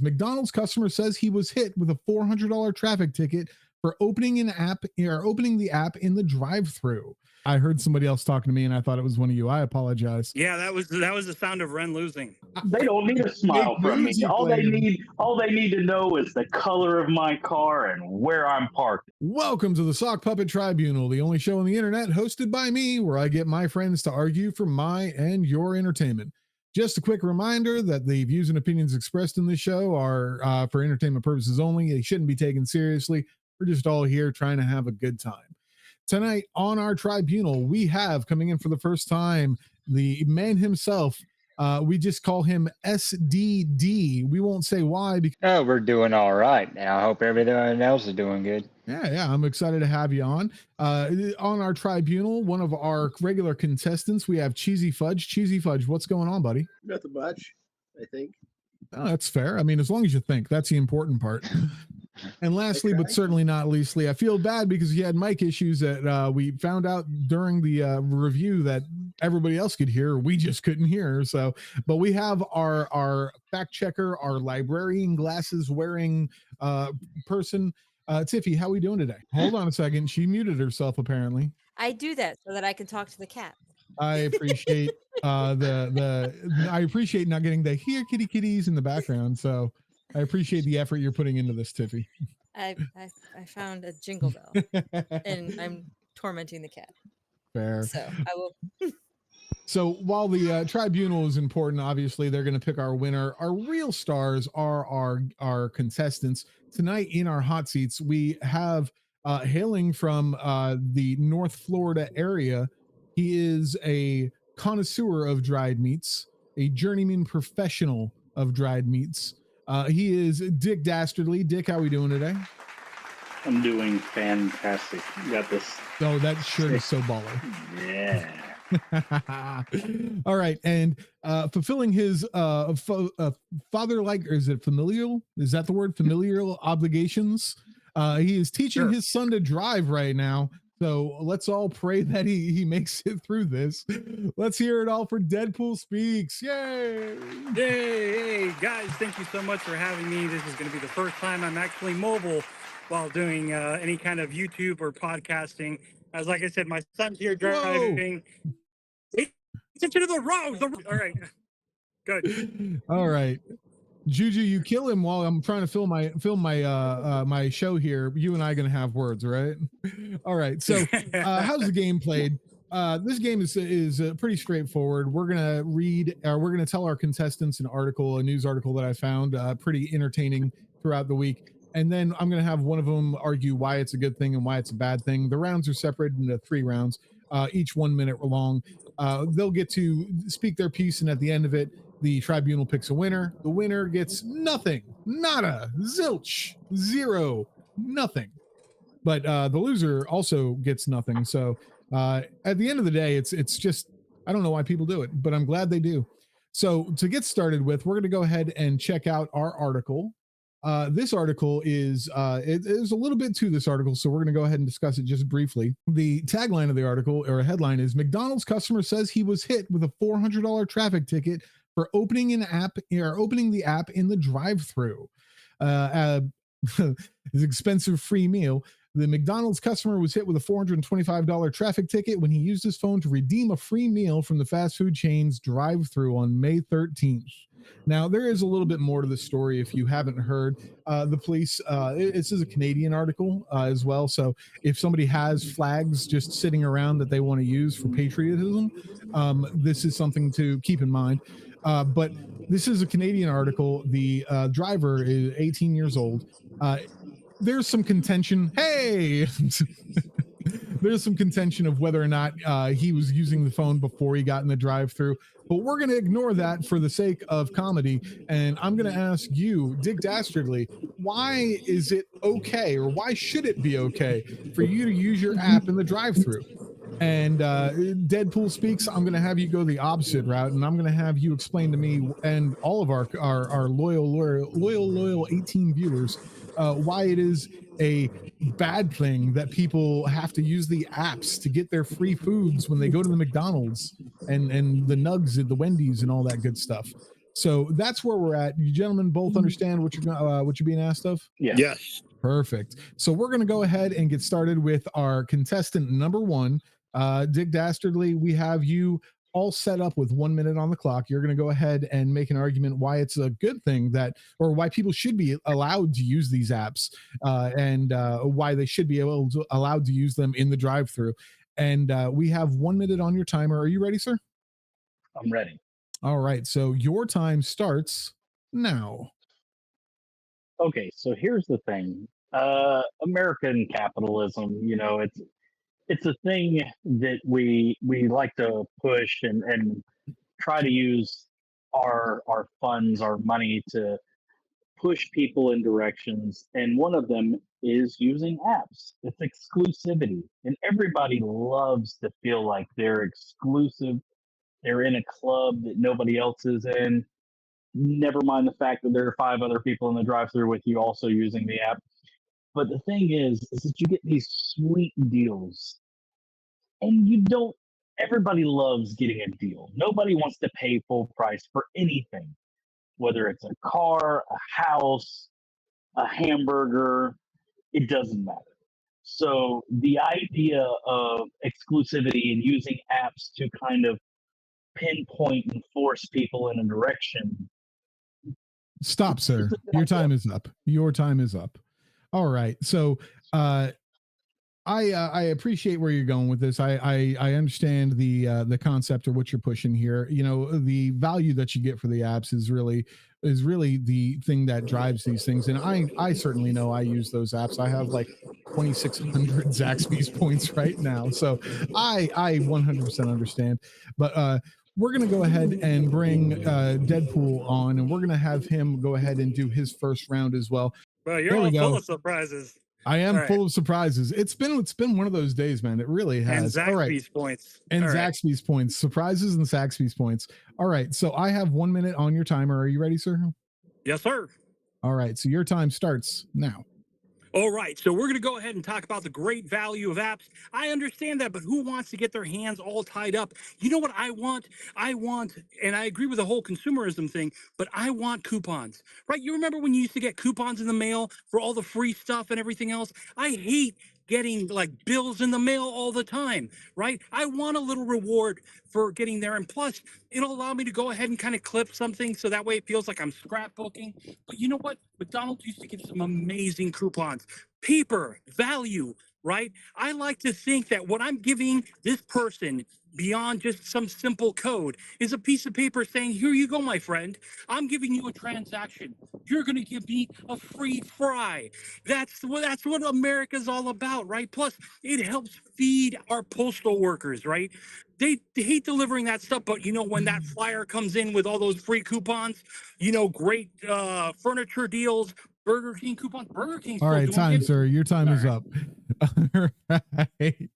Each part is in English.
McDonald's customer says he was hit with a $400 traffic ticket for opening the app in the drive-through. I heard somebody else talking to me and I thought it was one of you. I apologize. Yeah, that was the sound of Ren losing. They don't need a smile from me. All they need to know is the color of my car and where I'm parked. Welcome to the Sock Puppet Tribunal, the only show on the internet hosted by me where I get my friends to argue for my and your entertainment. Just a quick reminder that the views and opinions expressed in this show are for entertainment purposes only. They shouldn't be taken seriously. We're just all here trying to have a good time. Tonight on our tribunal, we have coming in for the first time the man himself. We just call him SDD. We won't say why. Oh, we're doing all right now. I hope everyone else is doing good. Yeah. I'm excited to have you on. On our tribunal, one of our regular contestants, we have Cheesy Fudge. Cheesy Fudge, what's going on, buddy? Nothing much, I think. Oh, that's fair. I mean, as long as you think, that's the important part. And lastly, but certainly not leastly, I feel bad because you had mic issues that we found out during the review that everybody else could hear. We just couldn't hear. So, but we have our fact checker, our librarian glasses wearing person. Tiffy, how are we doing today? Hold on a second. She muted herself, apparently. I do that so that I can talk to the cat. I appreciate I appreciate not getting the here kitty kitties in the background. So I appreciate the effort you're putting into this, Tiffy. I found a jingle bell and I'm tormenting the cat. Fair. So I will. So while the tribunal is important, obviously they're going to pick our winner. Our real stars are our contestants. Tonight in our hot seats, we have hailing from the North Florida area. He is a connoisseur of dried meats, a journeyman professional of dried meats. He is Dick Dastardly. Dick, how are we doing today? I'm doing fantastic. You got this. Oh, that shirt is so baller. Yeah. All right. And fulfilling his father-like, or is it familial? Is that the word? Familial obligations. He is teaching his son to drive right now. So let's all pray that he makes it through this. Let's hear it all for Deadpool Speaks. Yay! Hey, guys, thank you so much for having me. This is going to be the first time I'm actually mobile while doing any kind of YouTube or podcasting. As like I said, my son's here driving. Attention to the road. All right. Good. All right. Juju, you kill him while I'm trying to film my my show here. You and I are gonna have words, right? All right. So, how's the game played? This game is pretty straightforward. We're gonna tell our contestants a news article that I found pretty entertaining throughout the week, and then I'm gonna have one of them argue why it's a good thing and why it's a bad thing. The rounds are separated into 3 rounds, each 1 minute long. They'll get to speak their piece, and at the end of it, the tribunal picks a winner. The winner gets nothing, nada, zilch, zero, nothing. But the loser also gets nothing. So at the end of the day, it's just, I don't know why people do it, but I'm glad they do. So to get started with, we're going to go ahead and check out our article. This article is, there's a little bit to this article, so we're going to go ahead and discuss it just briefly. The tagline of the article, or headline, is McDonald's customer says he was hit with a $400 traffic ticket for opening the app in the drive-through. His expensive free meal. The McDonald's customer was hit with a $425 traffic ticket when he used his phone to redeem a free meal from the fast food chain's drive-through on May 13th. Now, there is a little bit more to the story if you haven't heard. The police, this is a Canadian article as well, so if somebody has flags just sitting around that they want to use for patriotism, this is something to keep in mind. But this is a Canadian article. The driver is 18 years old. There's some contention. Hey! There's some contention of whether or not he was using the phone before he got in the drive-thru, but we're going to ignore that for the sake of comedy. And I'm going to ask you, Dick Dastardly, why is it okay, or why should it be okay for you to use your app in the drive-thru? And Deadpool Speaks, I'm going to have you go the opposite route, and I'm going to have you explain to me and all of our loyal 18 viewers why it is a bad thing that people have to use the apps to get their free foods when they go to the McDonald's and the Nugs and the Wendy's and all that good stuff. So that's where we're at. You gentlemen both understand what you're being asked of? Yes. Perfect. So we're going to go ahead and get started with our contestant number one. Dick Dastardly, we have you all set up with 1 minute on the clock. You're going to go ahead and make an argument why it's a good thing that, or why people should be allowed to use these apps, and why they should be allowed to use them in the drive-through. And we have 1 minute on your timer. Are you ready, sir? I'm ready. All right. So your time starts now. Okay, so here's the thing. American capitalism, it's a thing that we like to push and try to use our funds, our money to push people in directions, and one of them is using apps. It's exclusivity, and everybody loves to feel like they're exclusive. They're in a club that nobody else is in. Never mind the fact that there are 5 other people in the drive-through with you also using the app. But the thing is that you get these sweet deals, and you don't. Everybody loves getting a deal. Nobody wants to pay full price for anything, whether it's a car, a house, a hamburger. It doesn't matter. So the idea of exclusivity and using apps to kind of pinpoint and force people in a direction. Stop, sir. Your time is up. Your time is up. All right. So I appreciate where you're going with this. I understand the concept of what you're pushing here. You know, the value that you get for the apps is really the thing that drives these things. And I certainly know I use those apps. I have like 2,600 Zaxby's points right now. So I 100% understand. But we're going to go ahead and bring Deadpool on, and we're going to have him go ahead and do his first round as well. Well, you're There we all go. full of surprises. I am All right. full of surprises. It's been one of those days, man. It really has. And All right. Zaxby's points. And All right. Zaxby's points. Surprises and Zaxby's points. All right. So I have 1 minute on your timer. Are you ready, sir? Yes, sir. All right. So your time starts now. All right, so we're going to go ahead and talk about the great value of apps. I understand that, but who wants to get their hands all tied up? You know what I want? I want, and I agree with the whole consumerism thing, but I want coupons, right? You remember when you used to get coupons in the mail for all the free stuff and everything else? I hate getting like bills in the mail all the time, right? I want a little reward for getting there. And plus, it'll allow me to go ahead and kind of clip something so that way it feels like I'm scrapbooking. But you know what? McDonald's used to give some amazing coupons. Paper, value, right? I like to think that what I'm giving this person beyond just some simple code is a piece of paper saying, here you go, my friend. I'm giving you a transaction. You're going to give me a free fry. That's what America's all about, right? Plus, it helps feed our postal workers, right? They hate delivering that stuff, but you know, when that flyer comes in with all those free coupons, you know, great furniture deals, Burger King coupons. Burger King's All still right, doing time, it. sir. Your time All is right. up. All right.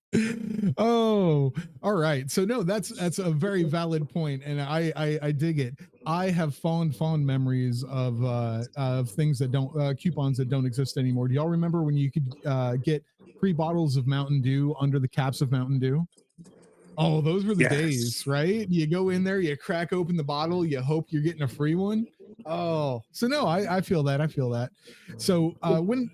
Oh, all right. So no, that's a very valid point, and I dig it. I have fond memories of things that don't coupons that don't exist anymore. Do y'all remember when you could get free bottles of Mountain Dew under the caps of Mountain Dew? Oh, those were the Yes. days, right? You go in there, you crack open the bottle, you hope you're getting a free one. Oh, so no, I feel that. I feel that. So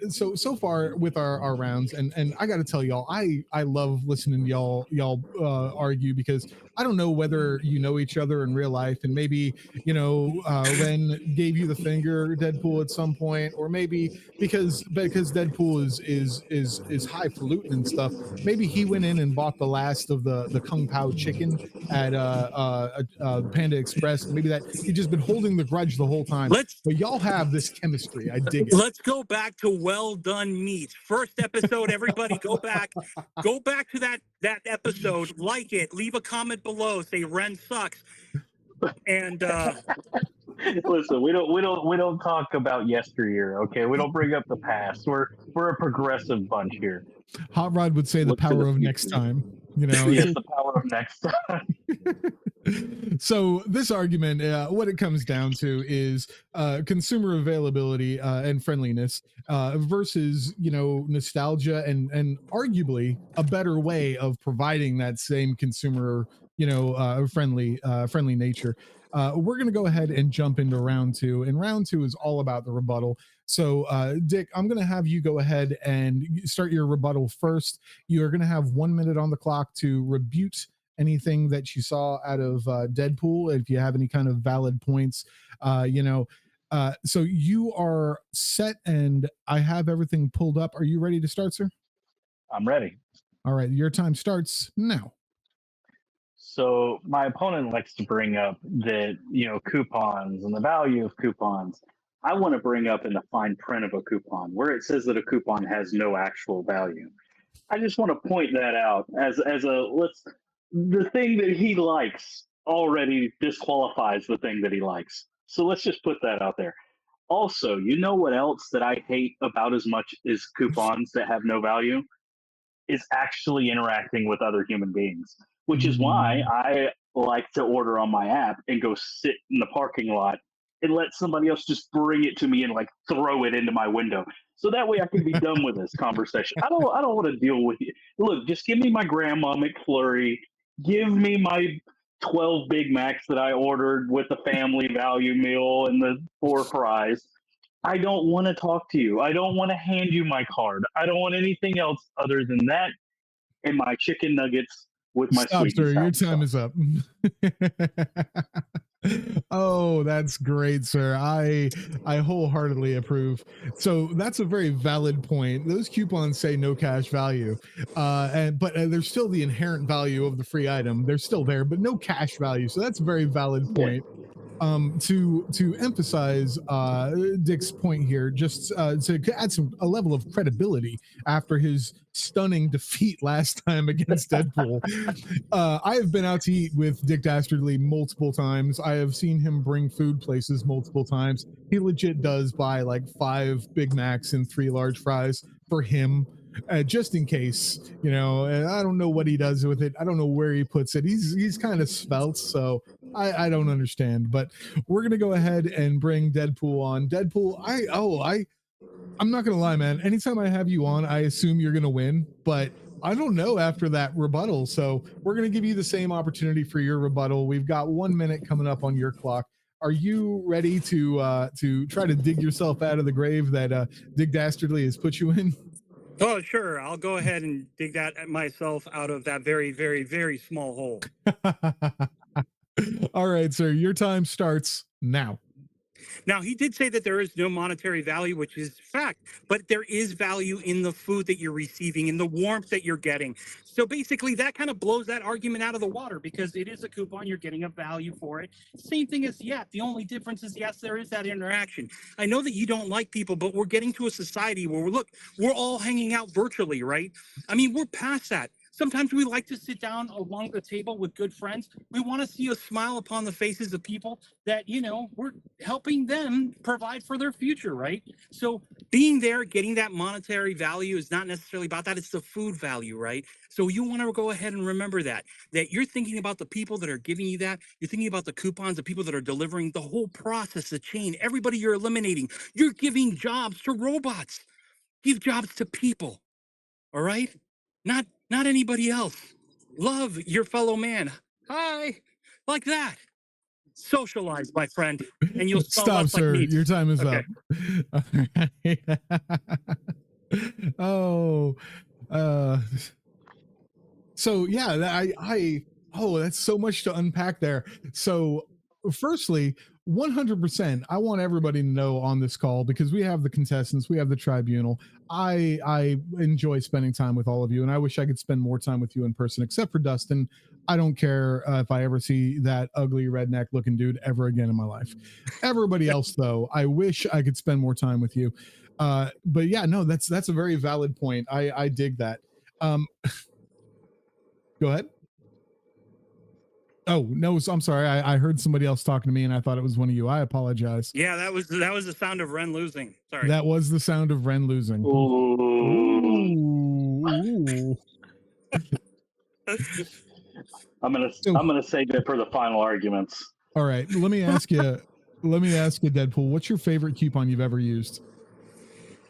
so far with our rounds, and I got to tell y'all, I love listening to y'all argue, because I don't know whether you know each other in real life, and maybe Ren gave you the finger, Deadpool, at some point, or maybe because Deadpool is highfalutin and stuff. Maybe he went in and bought the last of the Kung Pao chicken at Panda Express. Maybe that he's just been holding the grudge the whole time. But y'all have this chemistry. I dig it. Let's go back to Well Done Meat. First episode, everybody go back to that episode, like it, leave a comment below, say Ren sucks. And listen, we don't talk about yesteryear, okay? We don't bring up the past. We're a progressive bunch here. Hot Rod would say the power of next time. Yes, the power of next time. So this argument, what it comes down to is consumer availability and friendliness versus nostalgia and arguably a better way of providing that same consumer friendly nature. we're going to go ahead and jump into round two. And round two is all about the rebuttal. So, Dick, I'm going to have you go ahead and start your rebuttal first. You're going to have 1 minute on the clock to rebut anything that you saw out of Deadpool. If you have any kind of valid points, so you are set, and I have everything pulled up. Are you ready to start, sir? I'm ready. All right, your time starts now. So my opponent likes to bring up that, coupons and the value of coupons. I want to bring up in the fine print of a coupon where it says that a coupon has no actual value. I just want to point that out as the thing that he likes already disqualifies the thing that he likes. So let's just put that out there. Also, you know what else that I hate about as much as coupons that have no value? Is actually interacting with other human beings, which is why I like to order on my app and go sit in the parking lot and let somebody else just bring it to me and like throw it into my window. So that way I can be done with this conversation. I don't want to deal with you. Look, just give me my grandma McFlurry. Give me my 12 Big Macs that I ordered with the family value meal and the 4 fries. I don't want to talk to you. I don't want to hand you my card. I don't want anything else other than that and my chicken nuggets with my Stop, sweet sir. Your and sour time sauce. is up. Oh, that's great, sir. I wholeheartedly approve. So that's a very valid point. Those coupons say no cash value, but there's still the inherent value of the free item. They're still there, but no cash value. So that's a very valid point. To emphasize Dick's point here, just to add a level of credibility after his stunning defeat last time against Deadpool. I have been out to eat with Dick Dastardly multiple times. I have seen him bring food places multiple times. He legit does buy like 5 Big Macs and 3 large fries for him. Just in case, I don't know what he does with it. I don't know where he puts it. He's kind of svelte, so I don't understand. But we're gonna go ahead and bring Deadpool on. Deadpool, I'm not gonna lie, man. Anytime I have you on, I assume you're gonna win, but I don't know after that rebuttal. So we're gonna give you the same opportunity for your rebuttal. We've got 1 minute coming up on your clock. Are you ready to try to dig yourself out of the grave that Dick Dastardly has put you in? Oh, sure. I'll go ahead and dig that myself out of that very, very, very small hole. All right, sir. Your time starts now. Now, he did say that there is no monetary value, which is fact, but there is value in the food that you're receiving, in the warmth that you're getting. So basically, that kind of blows that argument out of the water because it is a coupon. You're getting a value for it. Same thing as Yap. The only difference is, yes, there is that interaction. I know that you don't like people, but we're getting to a society where we're all hanging out virtually, right? I mean, we're past that. Sometimes we like to sit down along the table with good friends. We want to see a smile upon the faces of people that, we're helping them provide for their future, right? So being there, getting that monetary value is not necessarily about that. It's the food value, right? So you want to go ahead and remember that you're thinking about the people that are giving you that. You're thinking about the coupons, the people that are delivering the whole process, the chain, everybody you're eliminating. You're giving jobs to robots. Give jobs to people. All right? Not anybody else. Love your fellow man. Hi. Like that. Socialize, my friend, and you'll smell Stop, less like sir. meat. Your time is Okay. up. Oh, so yeah, that's so much to unpack there. So firstly, 100%, I want everybody to know on this call, because we have the contestants, we have the tribunal. I enjoy spending time with all of you, and I wish I could spend more time with you in person, except for Dustin. I don't care if I ever see that ugly redneck looking dude ever again in my life. Everybody else, though, I wish I could spend more time with you. But yeah, no, that's a very valid point. I dig that. Go ahead. Oh no, I'm sorry. I heard somebody else talking to me, and I thought it was one of you. I apologize. Yeah, that was the sound of Ren losing. Sorry. That was the sound of Ren losing. Ooh. Ooh. I'm gonna save it for the final arguments. All right. Let me ask you, Deadpool, what's your favorite coupon you've ever used?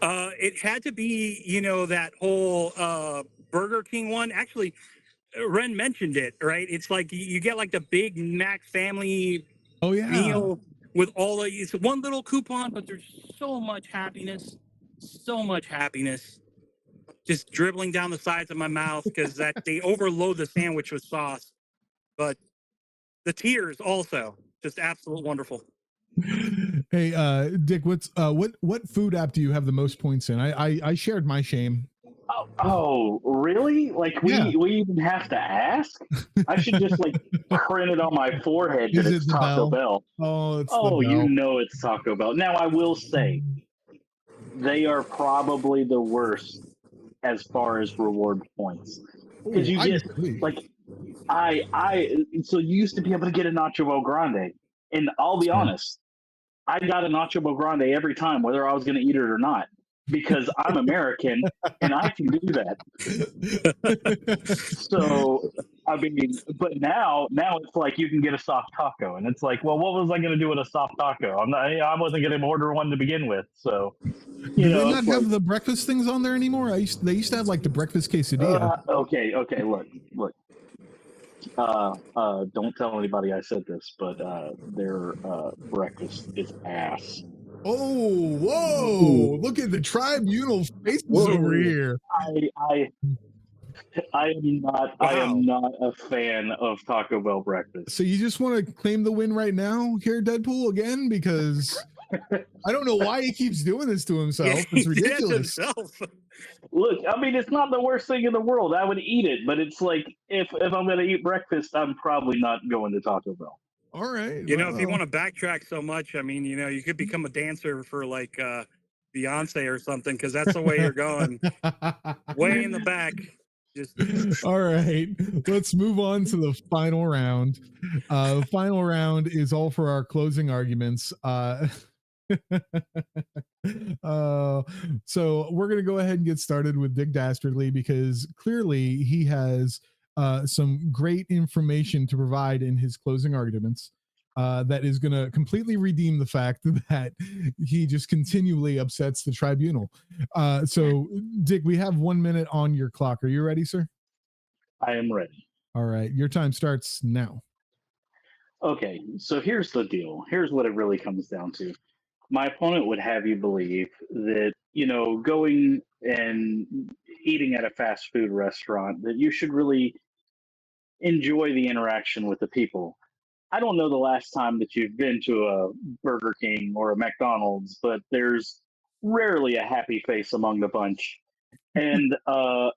It had to be, that whole Burger King one. Actually, Ren mentioned it, right? It's like you get like the Big Mac family Oh yeah. meal with all the, it's one little coupon, but there's so much happiness, just dribbling down the sides of my mouth because that they overload the sandwich with sauce. But the tears also just absolute wonderful. Hey, Dick, what food app do you have the most points in? I shared my shame. Oh, really? Like Yeah. we even have to ask? I should just like print it on my forehead that Is it it's the Taco Bell. Oh, it's the Oh, you Bell. know it's Taco Bell. Now I will say they are probably the worst as far as reward points. Because Ooh, you I get disagree. like so you used to be able to get a Nacho Bel Grande. And I'll be honest, I got a Nacho Bel Grande every time, whether I was going to eat it or not, because I'm American and I can do that. So, I mean, but now it's like you can get a soft taco, and it's like, well, what was I going to do with a soft taco? I wasn't going to order one to begin with. So, Do they know, not it's have like, the breakfast things on there anymore? They used to have like the breakfast quesadilla. okay, look. Don't tell anybody I said this, but their breakfast is ass. Oh, whoa! Look at the tribunal faces Whoa. over here. I am not a fan of Taco Bell breakfast. So you just want to claim the win right now here, Deadpool, again? Because I don't know why he keeps doing this to himself. Yeah, It's he did that to ridiculous. himself. Look, I mean, it's not the worst thing in the world. I would eat it, but it's like if I'm going to eat breakfast, I'm probably not going to Taco Bell. All right. You know, if you want to backtrack so much, I mean, you know, you could become a dancer for like Beyonce or something, because that's the way you're going. Way in the back. Just all right. Let's move on to the final round. Final round is all for our closing arguments. So we're going to go ahead and get started with Dick Dastardly because clearly he has some great information to provide in his closing arguments that is going to completely redeem the fact that he just continually upsets the tribunal. So Dick, we have 1 minute on your clock. Are you ready, sir? I am ready. All right. Your time starts now. Okay, so here's the deal. Here's what it really comes down to. My opponent would have you believe that, you know, going and eating at a fast food restaurant, that you should really enjoy the interaction with the people. I don't know the last time that you've been to a Burger King or a McDonald's, but there's rarely a happy face among the bunch. And up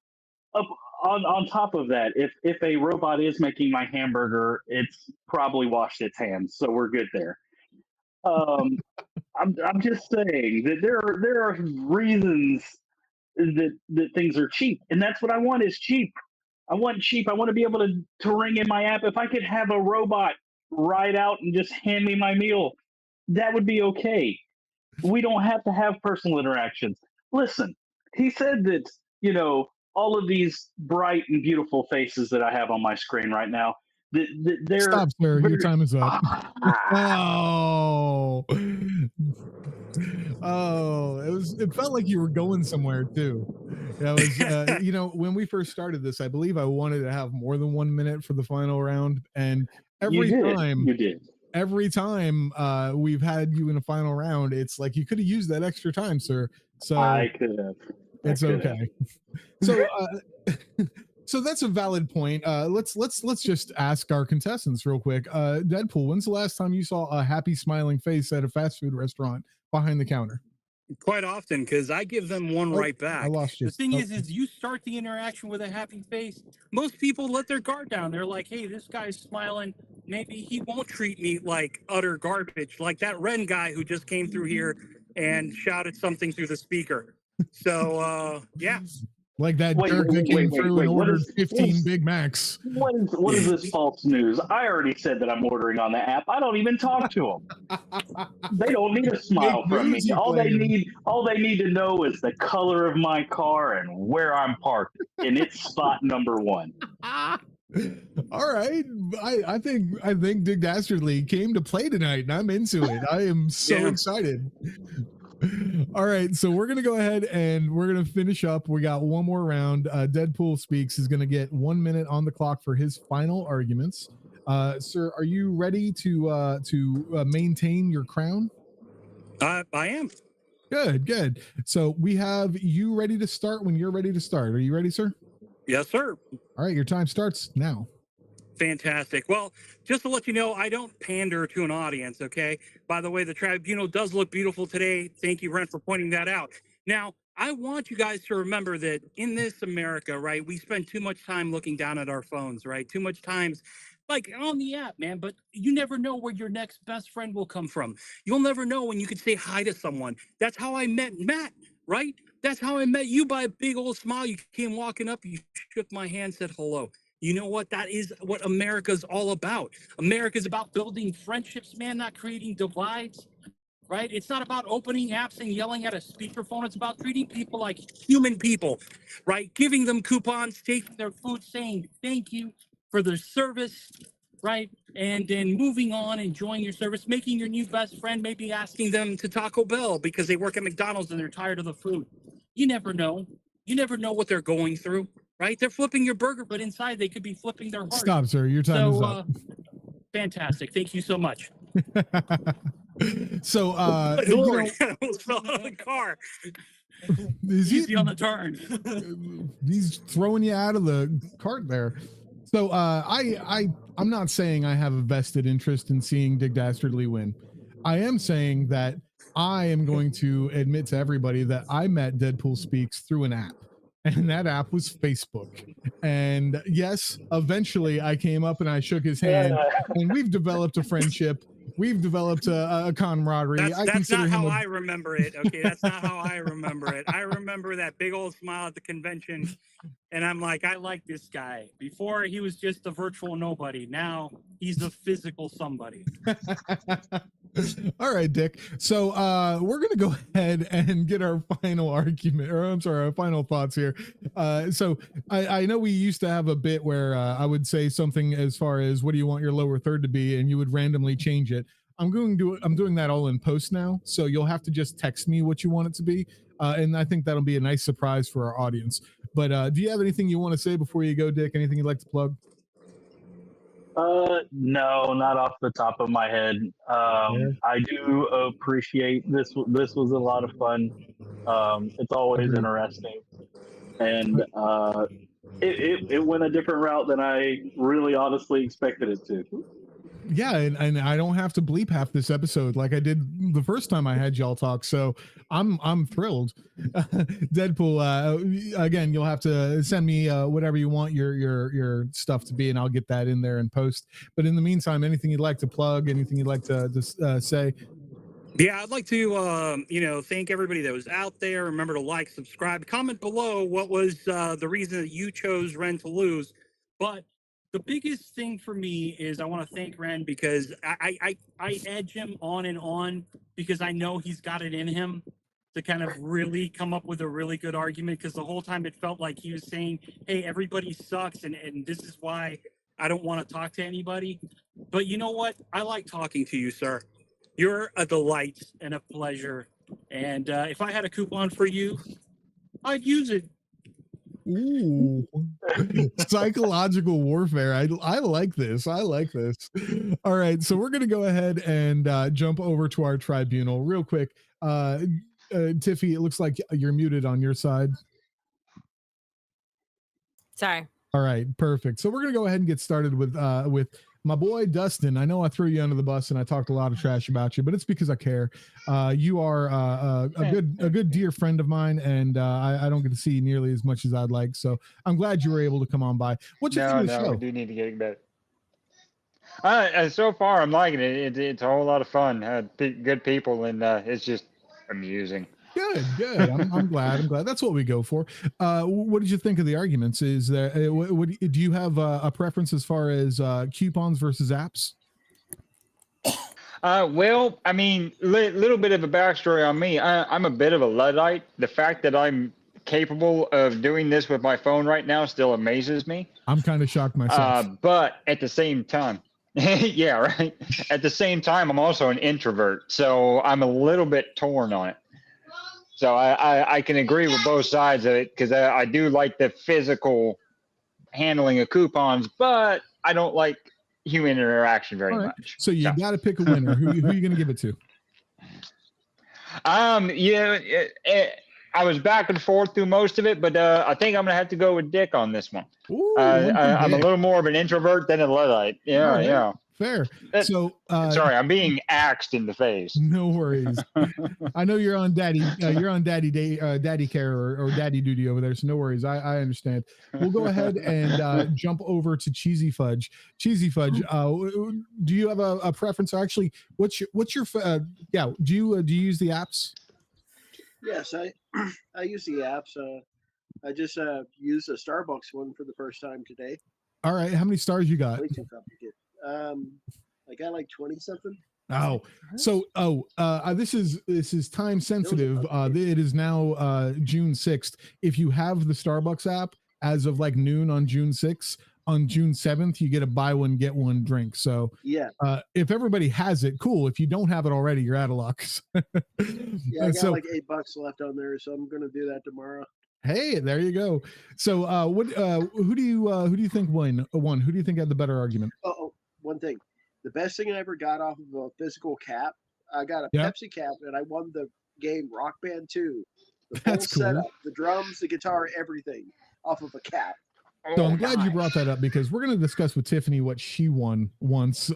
on top of that, if a robot is making my hamburger, it's probably washed its hands, so we're good there. I'm just saying that there are reasons that things are cheap, and that's what I want is cheap. I want cheap. I want to be able to ring in my app. If I could have a robot ride out and just hand me my meal, that would be okay. We don't have to have personal interactions. Listen, he said that, you know, all of these bright and beautiful faces that I have on my screen right now, they're Stop, sir. Your time is up. Ah. Oh, oh, it felt like you were going somewhere too. That was, you know, when we first started this, I believe I wanted to have more than 1 minute for the final round, and every time we've had you in a final round, it's like you could have used that extra time, sir. So I could have. It's okay. So so that's a valid point. Let's just ask our contestants real quick. Deadpool, when's the last time you saw a happy smiling face at a fast food restaurant behind the counter? quite often, because I give them one right back. I lost you. The thing is you start the interaction with a happy face. Most people let their guard down. They're like, hey, this guy's smiling. Maybe he won't treat me like utter garbage, like that Ren guy who just came through here and shouted something through the speaker. So, yeah. Like that jerk that came through and ordered 15 Big Macs. What is this false news? I already said that I'm ordering on the app. I don't even talk to them. They don't need a smile from me. All they need to know is the color of my car and where I'm parked, and it's spot number 1. All right, I think Dick Dastardly came to play tonight, and I'm into it. I am so excited. All right, so we're gonna go ahead and we're gonna finish up. We got one more round. Deadpool Speaks is gonna get 1 minute on the clock for his final arguments. Sir, are you ready to maintain your crown? I am. Good. So we have you ready to start when you're ready to start. Are you ready, sir? Yes, sir. All right, your time starts now. Fantastic. Well, just to let you know, I don't pander to an audience, okay? By the way, the tribunal does look beautiful today. Thank you, Brent, for pointing that out. Now, I want you guys to remember that in this America, right, we spend too much time looking down at our phones, right? Too much time like on the app, man, but you never know where your next best friend will come from. You'll never know when you could say hi to someone. That's how I met Matt, right? That's how I met you, by a big old smile. You came walking up, you shook my hand, said hello. You know what? That is what America's all about. America's about building friendships, man, not creating divides, right? It's not about opening apps and yelling at a speakerphone. It's about treating people like human people, right? Giving them coupons, taking their food, saying thank you for their service, right? And then moving on, enjoying your service, making your new best friend, maybe asking them to Taco Bell because they work at McDonald's and they're tired of the food. You never know. You never know what they're going through, right? They're flipping your burger, but inside they could be flipping their heart. Stop, sir. Your time is up. Fantastic. Thank you so much. So, Lord, I almost fell out of the car. Easy on the turn. He's throwing you out of the cart there. So, I'm not saying I have a vested interest in seeing Dick Dastardly win. I am saying that I am going to admit to everybody that I met Deadpool Speaks through an app, and that app was Facebook. And yes, eventually I came up and I shook his hand, and we've developed a friendship. We've developed a camaraderie. That's not how I remember it. Okay, that's not how I remember it. I remember that big old smile at the convention, and I'm like, I like this guy. Before he was just a virtual nobody. Now he's a physical somebody. All right, Dick. So we're gonna go ahead and get our final argument, or I'm sorry, our final thoughts here. So I know we used to have a bit where I would say something as far as what do you want your lower third to be, and you would randomly change it. I'm doing that all in post now, so you'll have to just text me what you want it to be, and I think that'll be a nice surprise for our audience. But do you have anything you want to say before you go, Dick? Anything you'd like to plug? No, not off the top of my head. I do appreciate this. This was a lot of fun. It's always interesting, and it went a different route than I really honestly expected it to. Yeah, and I don't have to bleep half this episode like I did the first time I had y'all talk, so I'm thrilled. Deadpool, again, you'll have to send me whatever you want your stuff to be, and I'll get that in there and post. But in the meantime, anything you'd like to plug, anything you'd like to say? Yeah, I'd like to, thank everybody that was out there. Remember to like, subscribe, comment below what was the reason that you chose Ren to lose. But the biggest thing for me is I want to thank Ren because I edge him on because I know he's got it in him to kind of really come up with a really good argument, because the whole time it felt like he was saying, hey, everybody sucks and this is why I don't want to talk to anybody. But you know what? I like talking to you, sir. You're a delight and a pleasure. And if I had a coupon for you, I'd use it. Ooh, psychological warfare. I like this. I like this. All right, so we're gonna go ahead and jump over to our tribunal real quick. Tiffy, it looks like you're muted on your side. Sorry. All right, perfect. So we're gonna go ahead and get started with my boy Dustin. I know I threw you under the bus and I talked a lot of trash about you, but it's because I care. You are a good dear friend of mine, and I don't get to see you nearly as much as I'd like. So I'm glad you were able to come on by. What's your favorite show? We do need to get better. So far, I'm liking it. It's a whole lot of fun. Good people, and it's just amusing. Good. I'm glad. That's what we go for. What did you think of the arguments? Is there? Do you have a preference as far as coupons versus apps? Well, I mean, little bit of a backstory on me. I'm a bit of a Luddite. The fact that I'm capable of doing this with my phone right now still amazes me. I'm kind of shocked myself. But at the same time, yeah, right. At the same time, I'm also an introvert, so I'm a little bit torn on it. So I can agree with both sides of it, because I do like the physical handling of coupons, but I don't like human interaction very All right. much. So you got to pick a winner. Who are you going to give it to? I was back and forth through most of it, but I think I'm gonna have to go with Dick on this one. Ooh, I'm a Dick. little more of an introvert than a Luddite. Yeah, All right. yeah. Fair. That- So Sorry, I'm being axed in the face. no worries. I know you're on daddy daddy care or daddy duty over there, so no worries. I understand. We'll go ahead and jump over to Cheesy Fudge. Cheesy Fudge, do you have a preference? Actually, what's your yeah, do you use the apps? Yes, I use the apps. I just used a Starbucks one for the first time today. All right, how many stars you got? Way too complicated. I got like 20 something. Oh, so this is time sensitive. It is now June 6th. If you have the Starbucks app as of like noon on June 6th, on June 7th, you get a buy one get one drink. So Yeah, if everybody has it, cool. If you don't have it already, you're out of luck. yeah, I got like $8 left on there, so I'm gonna do that tomorrow. Hey, there you go. So who do you think won? Who do you think had the better argument? Oh, one thing. The best thing I ever got off of a physical cap, I got a Yep. Pepsi cap, and I won the game Rock Band 2. The That's full cool. setup, the drums, the guitar, everything off of a cap. So I'm glad you brought that up because we're going to discuss with Tiffany what she won once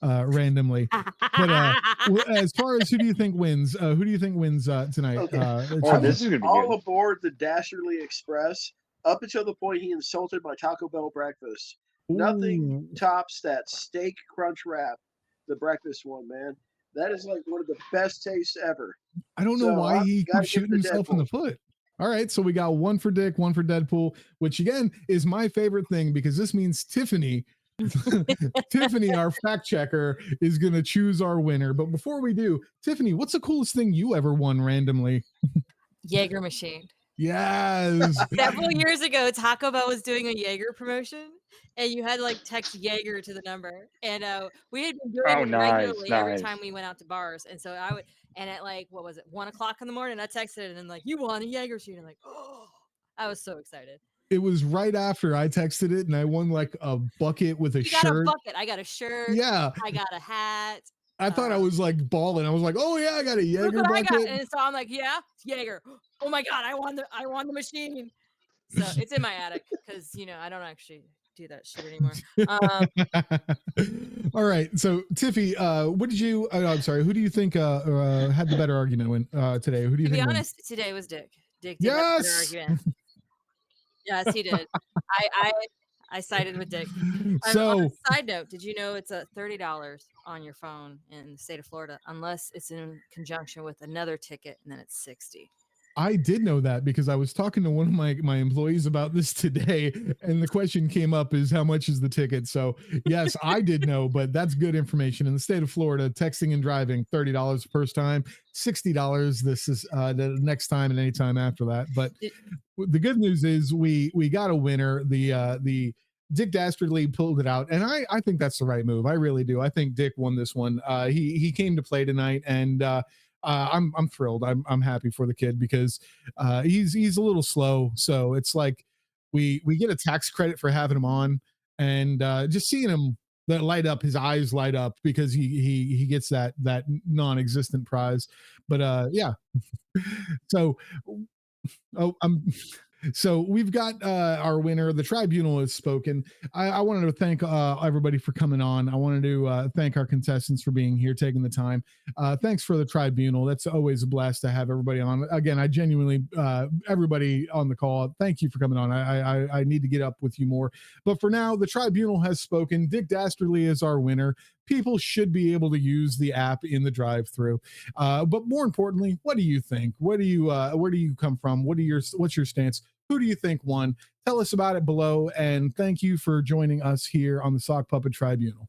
randomly. But as far as who do you think wins? Who do you think wins tonight? Okay. This is gonna be All good. aboard the Dastardly Express up until the point he insulted my Taco Bell breakfast. Nothing tops that steak crunch wrap, the breakfast one, man. That is like one of the best tastes ever. I don't know why he gotta keeps give it shooting to himself in the Deadpool. foot. All right, so we got one for Dick, one for Deadpool, which again is my favorite thing because this means Tiffany, Tiffany, our fact checker, is going to choose our winner. But before we do, Tiffany, what's the coolest thing you ever won randomly? Jaeger machine. Yes. Several years ago, Taco Bell was doing a Jaeger promotion, and you had to like text Jaeger to the number. And we had been doing it regularly every time we went out to bars. And so I would, and at like, what was it, 1 o'clock in the morning, I texted it and like, you won a Jaeger machine. And like, oh, I was so excited. It was right after I texted it and I won like a bucket with a You got a shirt. bucket. I got a shirt. Yeah. I got a hat. I thought I was like balling. I was like, oh yeah, I got a Jaeger Look what I got. bucket. And so I'm like, yeah, it's Jaeger. Oh my God, I won the machine. So it's in my attic because I don't actually do that shit anymore. All right. So Tiffy, what did you I'm sorry, who do you think had the better argument today? Who do you To think be won? honest, today was Dick. Dick did have a better argument. Yes, he did. I sided with Dick. So on a side note, did you know it's a $30 on your phone in the state of Florida unless it's in conjunction with another ticket, and then it's $60. I did know that because I was talking to one of my employees about this today, and the question came up is how much is the ticket? So yes, I did know, but that's good information. In the state of Florida, texting and driving, $30 the first time, $60 this is the next time and any time after that. But the good news is we got a winner. The Dick Dastardly pulled it out, and I think that's the right move. I really do. I think Dick won this one. He came to play tonight, and I'm thrilled. I'm happy for the kid because he's a little slow, so it's like we get a tax credit for having him on, and just seeing him that light up, his eyes light up because he gets that non-existent prize. But yeah, so so we've got our winner. The tribunal has spoken. I wanted to thank everybody for coming on. I wanted to thank our contestants for being here, taking the time. Thanks for the tribunal. That's always a blast to have everybody on. Again, I genuinely, everybody on the call, thank you for coming on. I need to get up with you more. But for now, the tribunal has spoken. Dick Dastardly is our winner. People should be able to use the app in the drive-through. But more importantly, what do you think? Where do you come from? What's your stance? Who do you think won? Tell us about it below, and thank you for joining us here on the Sock Puppet Tribunal.